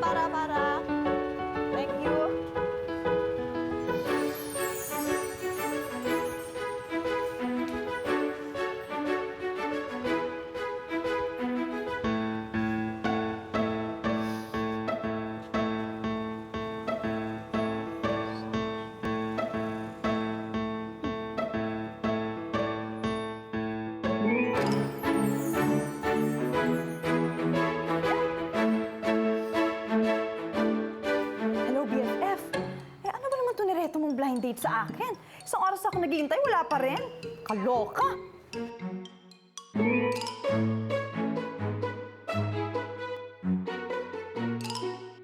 para. Thank you. Hello, BFF. Ano ba naman ito nireto mong blind date sa akin? Isang oras ako naghihintay, wala pa rin. Kaloka!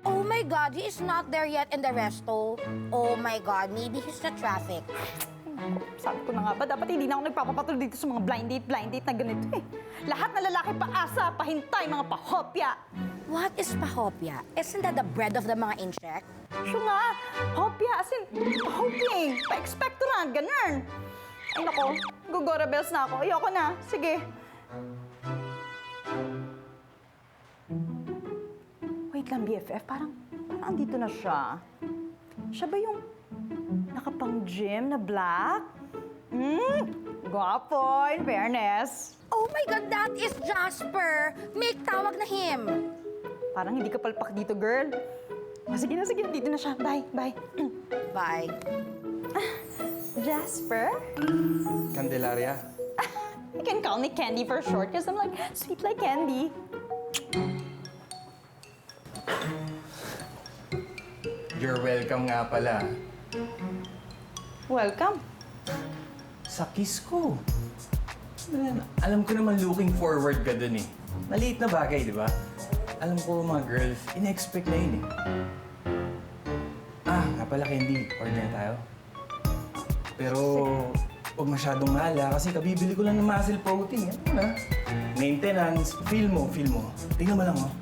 Oh my God, he is not there yet in the resto. Oh my God, maybe he's na traffic. Sabi ko na nga ba, dapat hindi na ako nagpapapatuloy dito sa mga blind date na ganito eh. Lahat na lalaki paasa, pahintay, mga pahopya. What is pahopya? Isn't that the bread of the mga insect? Siya nga, hopya, as in, hoping, pa-expectorant, ganun. Ay nako, gugora bells na ako. Ayoko na, sige. Wait lang, BFF, parang andito na siya. Siya ba yung nakapang-gym na black? Gwapo, in fairness. Oh my God, that is Jasper! Make tawag na him! Parang hindi ka palpak dito, girl. O, sige na, dito na siya. Bye. Bye. Jasper? Candelaria? You can call me Candy for short because I'm like sweet like candy. You're welcome nga pala. Welcome. Sa kiss ko. Alam ko naman looking forward ka dun eh. Maliit na bagay, di ba? Alam ko mga girls, in-expect na yun eh. Nga pala, Candy. Order tayo. Pero, huwag masyadong mala kasi kabibili ko lang ng muscle protein. Yan na. Maintenance, feel mo. Tingnan mo lang, oh.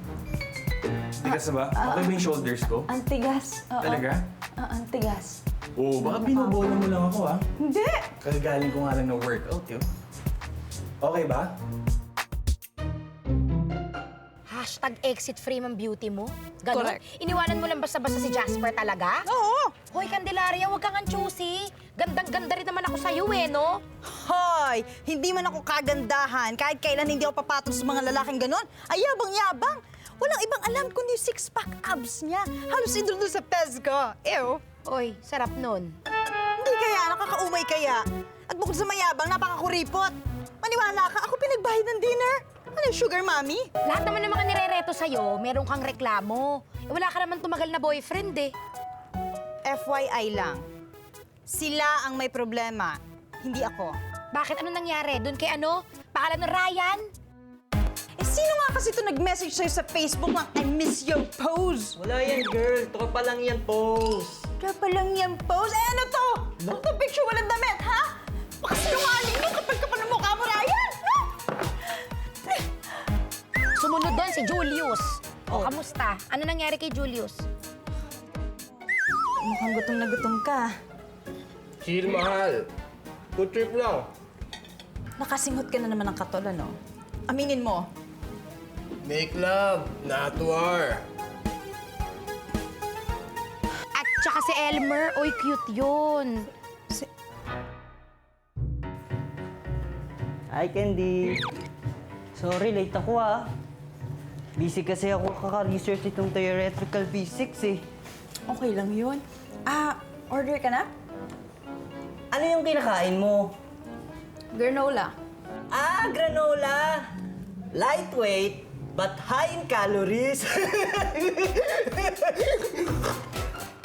Tigas na ba? Okay ba yung shoulders ko? Ang tigas. Oo. Talaga? Ang tigas. Oo, baka binobola mo lang ako, ah. Hindi! Kagagaling ko nga lang ng workout, yun. Okay ba? #exit frame ang beauty mo? Ganon? Correct. Iniwanan mo lang basta-basta si Jasper talaga? Oo! Hoy, Candelaria, huwag kang choosy. Gandang-ganda rin naman ako sa'yo eh, no? Hoy! Hindi man ako kagandahan. Kahit kailan hindi ako papatol sa mga lalaking ganon. Ay, yabang-yabang. Walang ibang alam kundi six-pack abs niya. Halos idol doon sa pez ko. Ew. Oy, sarap nun. Hindi kaya, nakakaumay kaya. At bukod sa mayabang, napakakuripot. Maniwala ka, ako pinagbayad ng dinner. Ano yung sugar mommy? Lahat naman ng mga nirereto sa'yo, meron kang reklamo. Eh, wala ka naman tumagal na boyfriend eh. FYI lang. Sila ang may problema, hindi ako. Bakit? Ano nangyari? Doon kay ano? Pangalan ng Ryan? Eh, sino nga kasi ito nag-message sa'yo sa Facebook ng I miss your pose? Wala yan, girl. Tropa lang yan, pose. Kaya pa lang yan pose? Eh, ano to? Ano to picture walang damit, ha? Baka sinungaling mo kapag ng mukha mo, Ryan! Ha? Sumunod doon si Julius. O, kamusta? Ano nangyari kay Julius? Mukhang gutom na gutom ka. Chill, mahal. Good trip lang. Nakasinghot ka na naman ng katol, ano? Aminin mo. Make love, not war. At saka si Elmer, oy, cute yun. Hi, Candy. Sorry, late ako ah. Busy kasi ako kaka-research itong theoretical physics eh. Okay lang yun. Order ka na? Ano yung kinakain mo? Granola. Granola! Lightweight, but high in calories.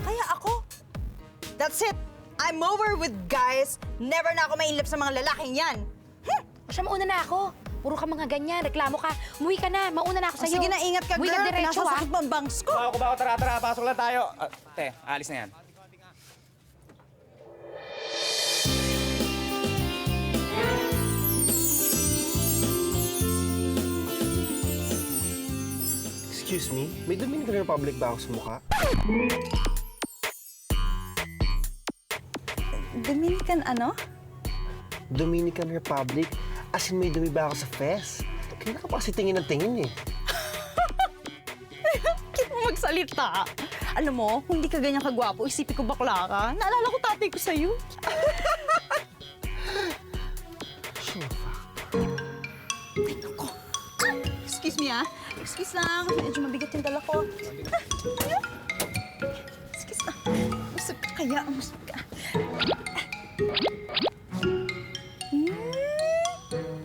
Kaya ako. That's it. I'm over with guys. Never na ako mailap sa mga lalaking yan. Siya, mauna na ako. Puro ka mga ganyan, reklamo ka. Umuwi ka na, mauna na ako sa'yo. Sige na, ingat ka, Umuwi girl. ka diretso, ah. Pinasasakit mo ang bangs ko. Bako, tara, pasok lang tayo. Te, alis na yan. Excuse me, may Dominican Republic ba ako sa mukha? Dominican ano? Dominican Republic? As in, may dumi ba ako sa fest? Kaya ka pa kasi tingin ng tingin eh. Bakit mo magsalita. Alam mo, kung hindi ka ganyan kagwapo, isipin ko bakla ka. Naalala ko tatay ko sa'yo. Ay, naku. Excuse me, ah. Excuse lang. Medyo mabigat yung dala ko. Ayun. Excuse na. Usap ka kaya. Usap ka.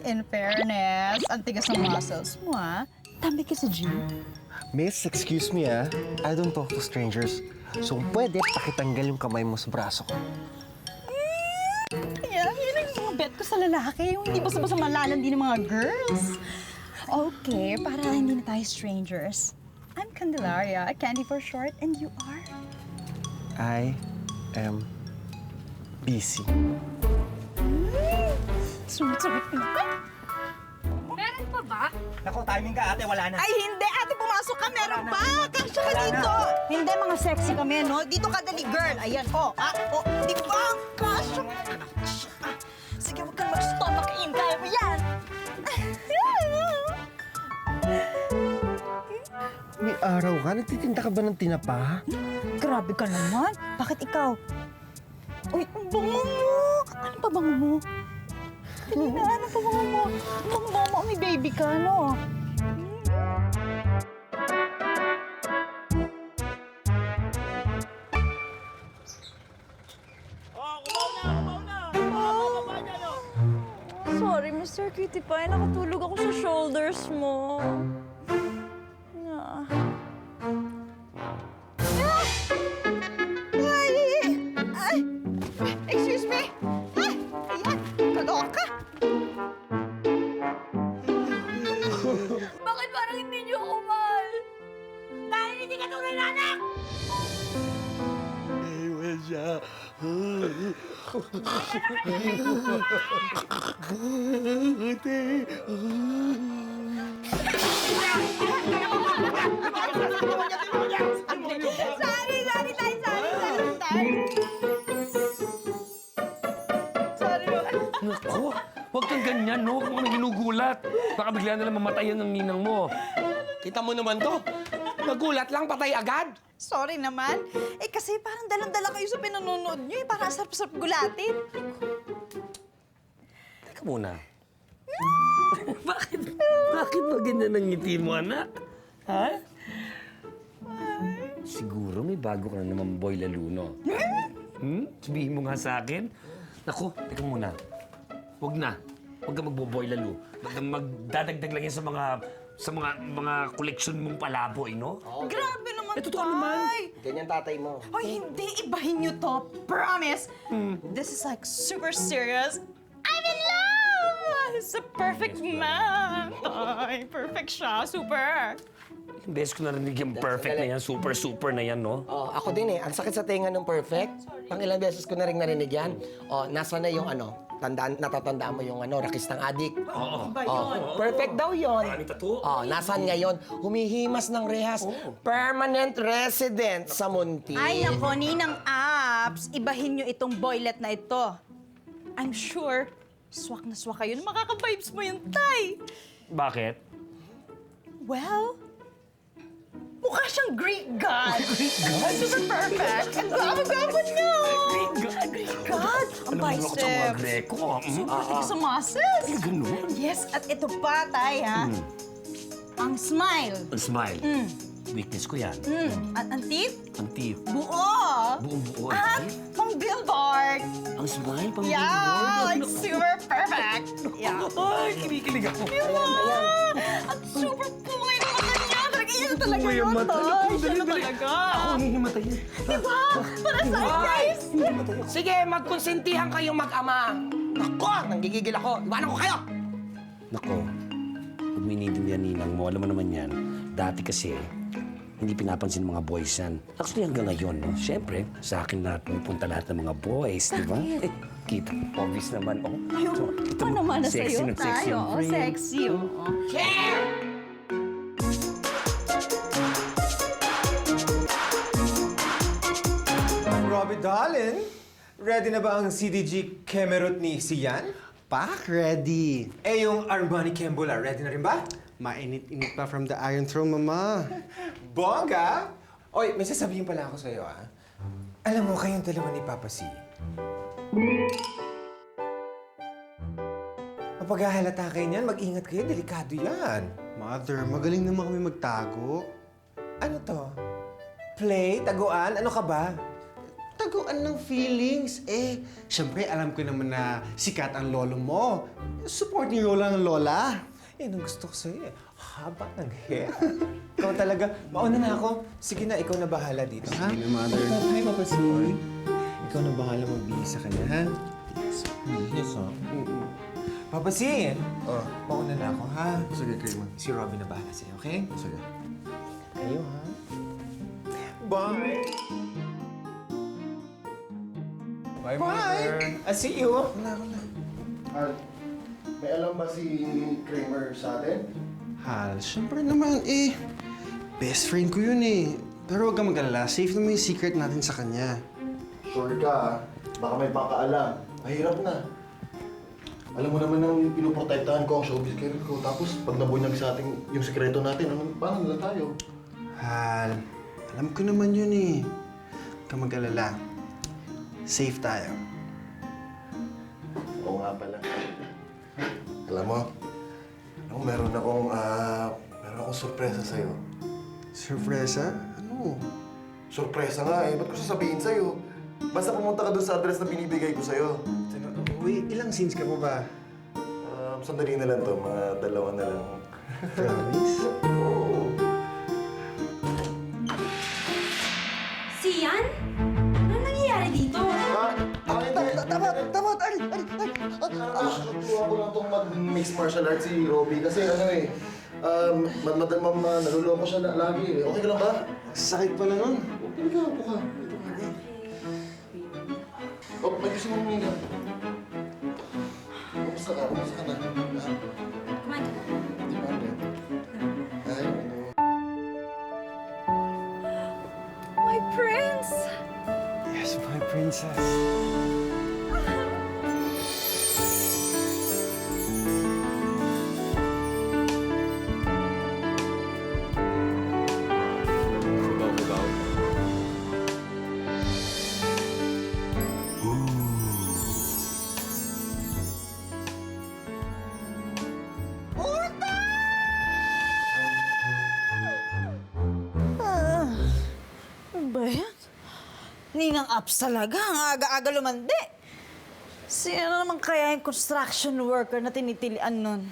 In fairness, ang tigas ng muscles mo, ah. Tambi ka sa gym. Miss, excuse me I don't talk to strangers. So, pwede pakitanggal yung kamay mo sa braso ko. Yeah, yun ang mga bet ko sa lalaki. Yung hindi basta-basta malalandi ng mga girls. Okay, para hindi na tayo strangers. I'm Candelaria, Candy for short, and you are? I am busy. Sumit-sumit mo ka? Meron pa ba? Naku, timing ka ate, wala na. Ay, hindi! Ate, pumasok ka! Meron pa! Kasya ka dito! Hindi, mga sexy kami, no? Dito ka dali, girl! Ayan, oh! Di ba? Kasya! Sige, huwag kang mag-stomach-in. Kaya mo yan! May araw ka? Nagtitinda ka ba ng tinapa? Grabe ka naman. Bakit ikaw? Uy, ang bango mo! Ano pa bango mo? Dali na, ano pa bango mo? Ang bango mo, may baby ka, no? Sorry, Mr. Cutie Pie. Nakatulog ako sa shoulders mo. Ah. Ay! Excuse me! Ay! Ayan! Kaloka! Bakit parang hindi niyo ako mahal? Dahil hindi ka tunay na anak! Ewan siya. Sorry tayo. Naku, huwag kang ganyan, no? Huwag kang ginugulat. Baka bigla na lang mamatayan ng ninang mo. Kita mo naman to. Nagulat lang, patay agad. Sorry naman. Eh kasi parang dalang-dala kayo sa pinanonood nyo eh. Parang sarap-sarap gulatin. Teka muna. Bakit ba ganyan ang ngiti mo, anak? Ha? Siguro may bago ka na naman boy laluno. Sabihin mo nga sa akin. Naku, teka muna. Huwag na. Huwag ka magbo-boy lalo. Magdadagdag lang yan sa mga koleksyon mong palaboy, no? Grabe naman, totoo naman. Tay. Ganyan tatay mo. Hoy, hindi. Ibahin nyo to. Promise. This is like super serious. I'm in love! He's a perfect man. Ay, perfect siya. Super. Yung beses ko narinig yung perfect na yan, super na yan, no? Oh, ako din eh. Ang sakit sa tenga ng perfect. Pang ilang beses ko na rin narinig yan. Oh, nasa na yung natatandaan mo yung rakistang adik. Oo. Oh, perfect daw yon. Maraming tattoo. Oh, nasan ngayon? Humihimas ng rehas. Permanent resident sa Munti. Ay, nako, Ninang Apps. Ibahin nyo itong boylet na ito. I'm sure, swak na swak kayo. Makaka-vibes mo yung Tay. Bakit? Well, mukha siyang Greek god. Greek god? Super perfect. Ang gwapo-gwapo niya. Greek God. God, ang Alam mo ako sa mga biceps. Greko. Super tigas sa muscles. Ganun. Yes, at ito pa, Tay, ha? Ang smile. Ang smile. Weakness ko yan. Ang teeth, Ang teeth. buo. Buong-buo. At pang billboard. Ang smile, pang Yeah, like super perfect. Yeah. Ay, kinikilig ako. At super pungay ng mata niya. Talaga yun talaga Pungay yun, ang mata. Tay. Naku, Siya na dali. talaga. Ako ang hihimatayin. Diba? Para sa guys. Sige, magkonsentihan kayong mag-ama. Nako, nanggigigil ako. Iwanan ko kayo. Nako, huwag minintindihan ninang mo. Alam mo naman yan. Dati kasi, hindi pinapansin ng mga boys yan. Actually, hanggang ngayon, no? Siyempre, sa akin lahat pupunta lahat ng mga boys, di ba? Eh, kita, obvious naman, oh. Ito naman na sexy sa'yo, na sexy tayo. ang Oh, frame. sexy, oh. Robbie Darlin, ready na ba ang CDG Kemerut ni Sian? Pak, ready. Eh, yung Armani Kembula, ready na rin ba? Mainit-init pa from the Iron Throne, mama. Bongga! Oy, may sasabihin pala ako sa'yo, ah. Alam mo, kayong dalawa ni Papa C. Mapaghahalata kayo niyan, mag-ingat kayo, delikado yan. Mother, magaling naman kami magtago. Ano to? Play? Taguan? Ano ka ba? Taguan ng feelings. Siyempre, alam ko naman na sikat ang lolo mo. Supporting role ang lola. Yan ang gusto ko sa'yo eh. Haba ng hair. Ikaw talaga. Mauna na ako. Sige na, ikaw na bahala dito, ha? Sige na, Mother. Hi, Papa C. Ikaw na bahala magbihis sa kanya, ha? Yes. Yes, oh. Papa C, mauna na ako, ha? Sige, kayo. Si Robin na bahala sa'yo, okay? Sige. Kayo, ha? Bye! Bye, Mother. I'll see you. May alam ba si Kramer sa atin? Hal, siyempre naman best friend ko yun Pero huwag kang mag-alala, safe naman yung secret natin sa kanya. Sure ka, ah. Baka may pakaalam. Mahirap na. Alam mo naman ang pinoprotektahan ko ang showbiz career ko. Tapos pag nabunyag sa ating yung sikreto natin, paano nila tayo? Hal, alam ko naman yun Huwag kang mag-alala. Safe tayo. Oo nga pala. Alam mo, meron akong sorpresa sa'yo. Sorpresa? Ano? Sorpresa nga eh. Ba't ko sasabihin sa'yo? Basta pumunta ka doon sa address na binibigay ko sa'yo. Wait, ilang scenes ka pa ba? Sandali na lang to, mga 2 na lang. Promise? Oo. Sian? Ano nangyayari dito? Tama! Tuwa ko lang itong mag-mixed martial arts si Robby kasi naluloko siya lagi eh. Okay ka lang ba? Sakit pala nun. Okay ka, upo ka. Oh, may gusto mong huminga. Kumusta ka? Kumusta ka na? Kumain ka na. Ay, My prince! Yes, my princess. Ano ba yan? Ninang Ups talaga. Ang aga-aga lumandi. Sino naman kaya yung construction worker na tinitilian nun?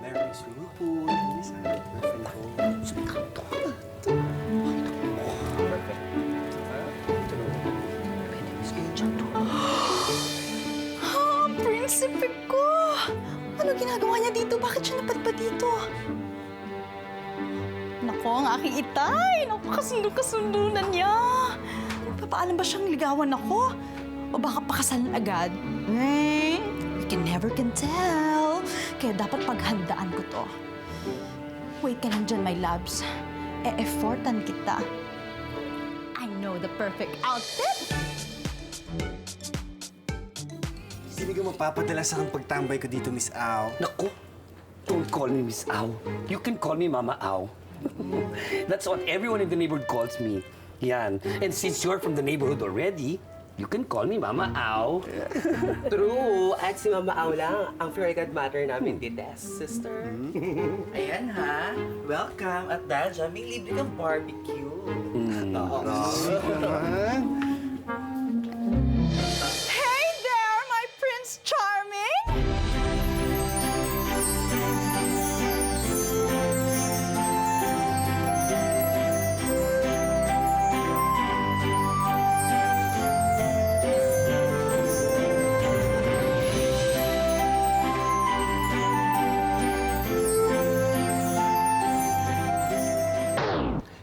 Meron yung swimming pool. Prinsipe ko! Ano ginagawa niya dito? Bakit siya napadpad dito? Nako, ang aking itay! Naku, kasundo-kasundo na niya! Papaalam ba siyang ligawan ako? O baka pakasalan agad? You can never can tell. Kaya dapat paghandaan ko to. Wait ka lang dyan, my loves. E-effortan kita. I know the perfect outfit! Hindi ka mapapadala sa aking pagtambay ko dito, Miss Au. Naku, don't call me Miss Au. You can call me Mama Au. That's what everyone in the neighborhood calls me. Yan. And since you're from the neighborhood already, you can call me Mama Au. True. At si Mama Au lang, ang fairy godmother namin, Dites, sister. Ayan ha. Welcome. At dahil dyan, may libre kang barbecue. Hey there, my Prince Charming!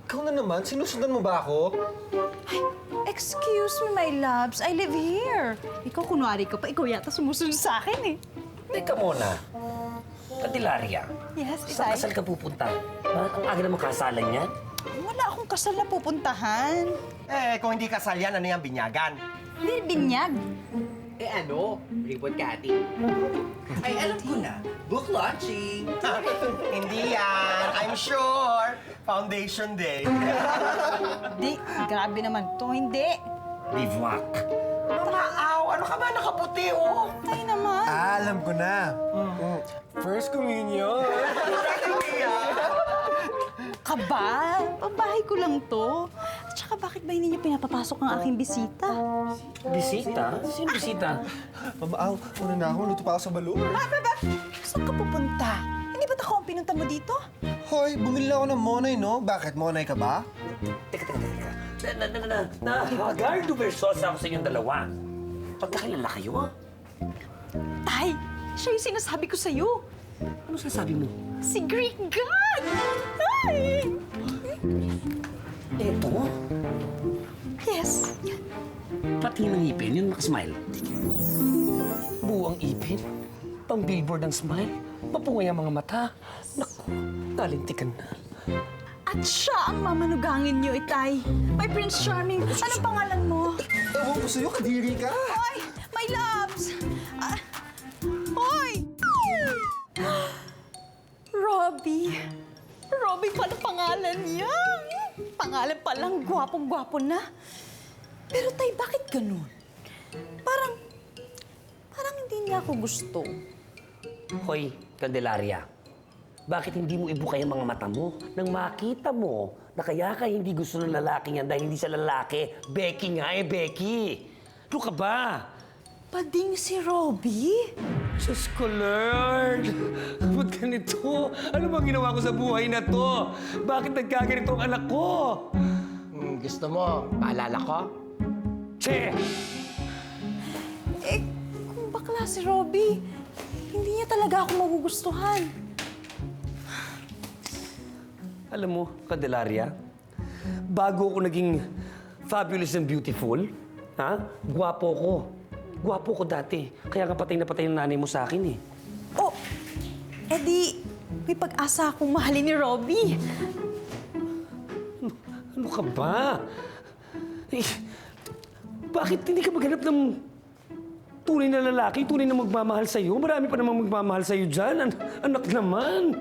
Ikaw na naman, sinusundan mo ba ako? Excuse me, my loves. I live here. Ikaw, kunwari ka pa. Ikaw yata sumusunod sa akin eh. Teka muna. Candelaria, Yes, saan kasal ka pupunta? Ang aga naman kasalan niya. Wala akong kasal na pupuntahan. kung hindi kasal yan, ano yan, binyagan? Hindi binyag. ribbon cutting. Ay, alam ko na. Book launching. Hindi yan. I'm sure. Foundation Day. Di, grabe naman to. Hindi. Bivouac. Mama, aw! Ano ka ba? Nakaputi, oh! Tayo naman. Alam ko na. First communion. Kaba? Pabahay ko lang to. At saka bakit ba hindi niyo pinapapasok ang aking bisita? Bisita? Sino bisita? Mama, aw, una na ako. Luto pa ako sa balon. Saan ka pupunta? Hindi ba't ako ang pinunta mo dito? Hoy, bumili na ako ng Monay, no? Bakit? Monay ka ba? Teka. Nahagardo versus ako sa inyong dalawa. Pagkakilala kayo, ah. Tay, siya yung sinasabi ko sa'yo. Ano sasabi mo? Si Greek God! Ay! Eto? Yes. Pati ng ipin, yun nakasmile. Buwang ipin, pang billboard ng smile, papungay ang mga mata. Naku, talintikan na. At siya ang mamanugangin niyo, Itay. My Prince Charming. Anong pangalan mo? Ewan ko sa'yo, kadiri ka. Hoy! My loves! Hoy! Robbie. Robbie pala pangalan niya. Pangalan pa lang, gwapong-gwapo na. Pero Tay, bakit ganun? Parang hindi niya ako gusto. Hoy, Candelaria, bakit hindi mo ibukay ang mga mata mo nang makita mo na kaya ka hindi gusto ng lalaki yan dahil hindi siya lalaki? Becky nga Becky! Ano ka ba? Pading si Robbie? Diyos ko, Lord! Ba't ganito? Ano bang ginawa ko sa buhay na to? Bakit nagkaganito ang anak ko? Gusto mo, paalala ko? Che! Eh, kung bakla si Robbie, hindi niya talaga ako magugustuhan. Alam mo, Candelaria, bago ako naging fabulous and beautiful, gwapo ko. Gwapo ko dati. Kaya nga patay na patay ng nanay mo sa akin eh. Oh, edi may pag-asa akong mahalin ni Robbie. Ano ka ba? Eh, bakit hindi ka maghanap ng tunay na lalaki, tunay na magmamahal sa'yo? Marami pa namang magmamahal sa'yo dyan. Anak naman.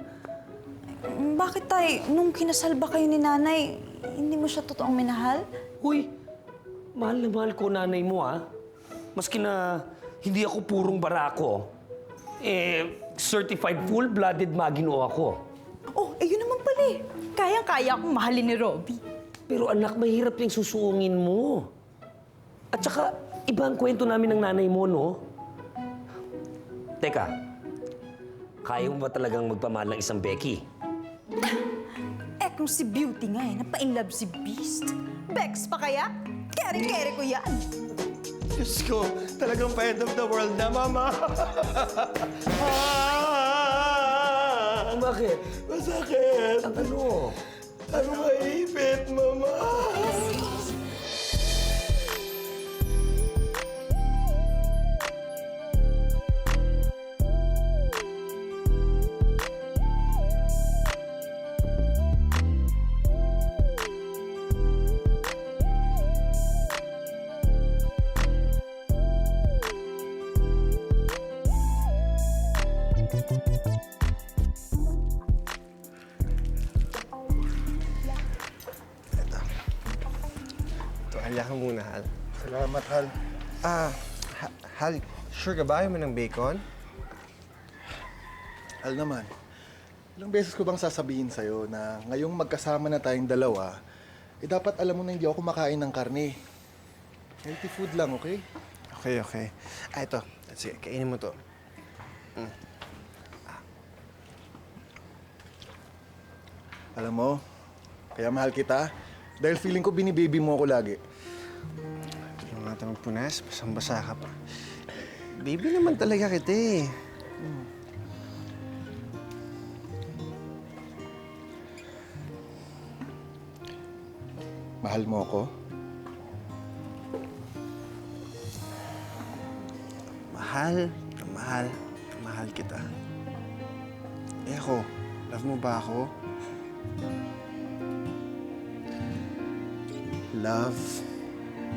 Bakit, Tay? Nung kinasal ba kayo ni Nanay, hindi mo siya totoong minahal? Uy, mahal na mahal ko nanay mo, ah. Maski na hindi ako purong barako, certified full-blooded magino ako. Oh, yun naman pala eh. Kayang-kaya akong mahalin ni Robbie. Pero anak, mahirap yung susuungin mo. At saka, iba ang kwento namin ng nanay mo, no? Teka, kaya mo ba talagang magpamahal ng isang Becky? Kung si Beauty nga napa-inlove si Beast. Bex pa kaya? Kere-kere ko yan. Diyos ko, talagang end of the world na, Mama. Bakit? Masakit. Ang ano? Ano maipit, Mama? Tuwalya ka muna, Hal. Salamat, Hal. Hal, sure ka ba ayaw mo ng bacon? Hal naman, ilang beses ko bang sasabihin sa'yo na ngayong magkasama na tayong dalawa, dapat alam mo na hindi ako kumakain ng karne. Healthy food lang, okay? Okay. Ito. Sige, kainin mo to. Alam mo, kaya mahal kita dahil feeling ko binibaby mo ako lagi. Yung nga tayo magpunas, basang-basa ka pa. Baby naman talaga kita eh. Mahal mo ako? Mahal kita. Ako, love mo ba ako? Love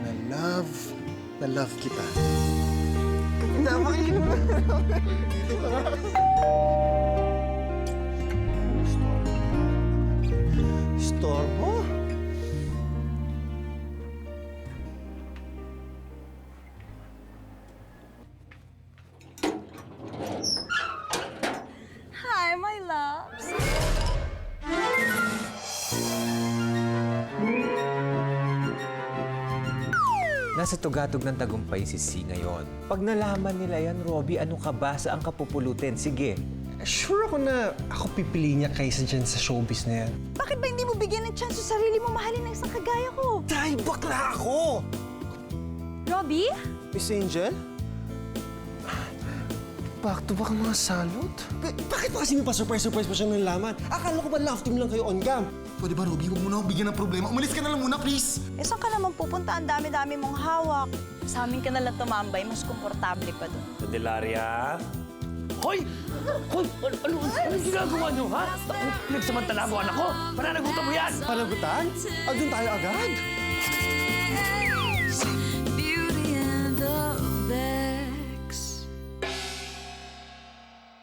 na love kita. na, makinig mo. Dito ka nga. Storbo? Hi, my loves. Nasa tugatog ng tagumpay si C ngayon. Pag nalaman nila yan, Robbie, ano ka ba? Saan ka pupulutin? Sige. Sure ako na ako pipili niya kaysa dyan sa showbiz na yan. Bakit ba hindi mo bigyan ng chance sa sarili mo mahalin ng isang kagaya ko? Dahil bakla ako! Robbie? Miss Angel? Back to back ang mga salot? Bakit ba kasi may pa-surprise pa siyang nalaman? Akala ko ba love team lang kayo on cam? Pwede ba, Robby? Huwag mo na ako bigyan ng problema. Umalis ka na lang muna, please! Eh, saan ka naman pupunta? Ang dami-dami mong hawak. Sa amin ka na lang tumambay, mas komportable pa doon. Candelaria? Hoy! Hoy! Ano ginagawa niyo, ha? Pinagsamantala mo anak ko! Pananagutan mo yan! Panagutan? Doon tayo agad?